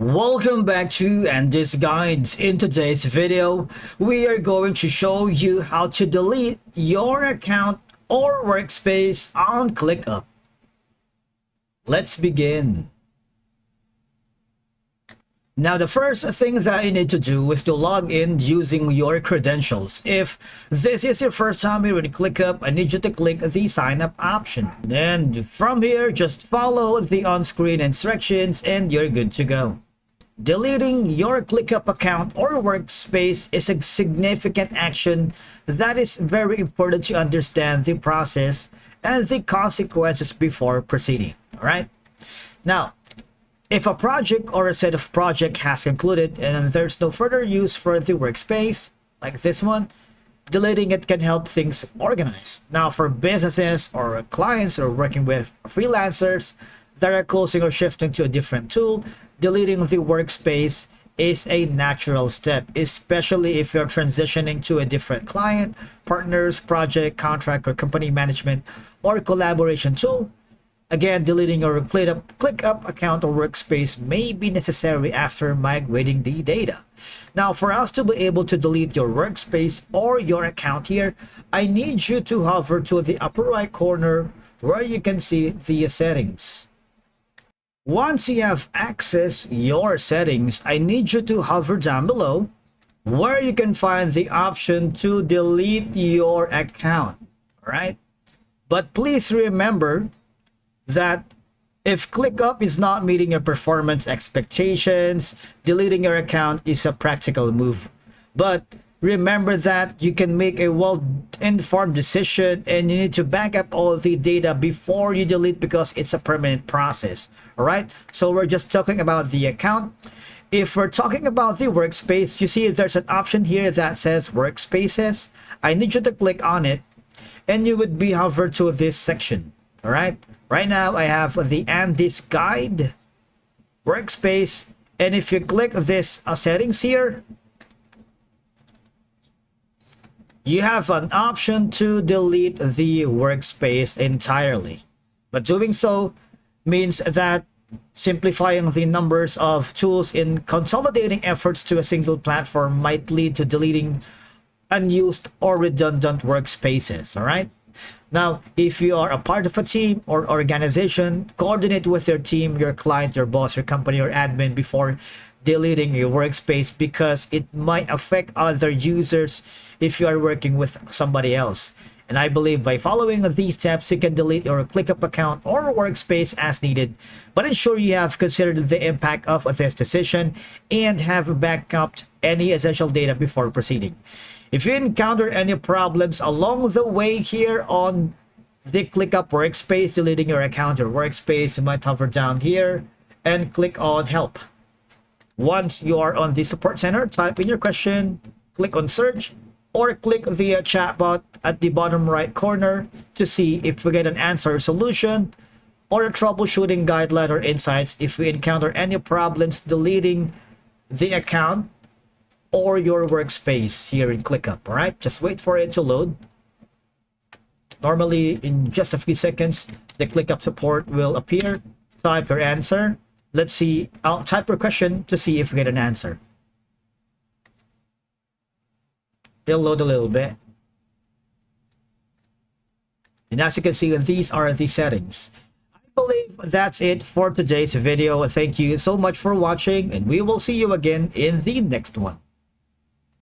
Welcome back to Andy's Guides. In today's video, we are going to show you how to delete your account or workspace on ClickUp. Let's begin. Now, the first thing that you need to do is to log in using your credentials. If this is your first time here in ClickUp, I need you to click the sign up option. And from here, just follow the on-screen instructions and you're good to go. Deleting your ClickUp account or workspace is a significant action that is very important to understand the process and the consequences before proceeding. All right. Now, if a project or a set of projects has concluded and there's no further use for the workspace, like this one, deleting it can help things organize. Now, for businesses or clients or working with freelancers that are closing or shifting to a different tool, deleting the workspace is a natural step, especially if you're transitioning to a different client, partners, project, contract, or company management or collaboration tool. Again, deleting your ClickUp account or workspace may be necessary after migrating the data. Now, for us to be able to delete your workspace or your account here, I need you to hover to the upper right corner where you can see the settings. Once you have accessed your settings, I need you to hover down below where you can find the option to delete your account, right? But please remember that if ClickUp is not meeting your performance expectations, deleting your account is a practical move. But remember that you can make a well-informed decision and you need to back up all of the data before you delete because it's a permanent process. All right, so we're just talking about the account. If we're talking about the workspace, you see there's an option here that says workspaces. I need you to click on it and you would be hovered to this section. All right, right now I have the Andy's Guide workspace, and if you click this settings here, you have an option to delete the workspace entirely. But doing so means that simplifying the numbers of tools in consolidating efforts to a single platform might lead to deleting unused or redundant workspaces. All right. Now, if you are a part of a team or organization, coordinate with your team, your client, your boss, your company, or admin before deleting your workspace because it might affect other users if you are working with somebody else. And I believe by following these steps, you can delete your ClickUp account or workspace as needed, but ensure you have considered the impact of this decision and have backed up any essential data before proceeding. If you encounter any problems along the way here on the ClickUp workspace, deleting your account or workspace, you might hover down here and click on Help. Once you are on the support center, type in your question, click on search, or click the chatbot at the bottom right corner to see if we get an answer or solution or a troubleshooting guideline or insights if we encounter any problems deleting the account or your workspace here in ClickUp. All right, just wait for it to load. Normally, in just a few seconds, the ClickUp support will appear. Type your answer. Let's see, I'll type your question to see if we get an answer. It'll load a little bit. And as you can see, these are the settings. I believe that's it for today's video. Thank you so much for watching, and we will see you again in the next one.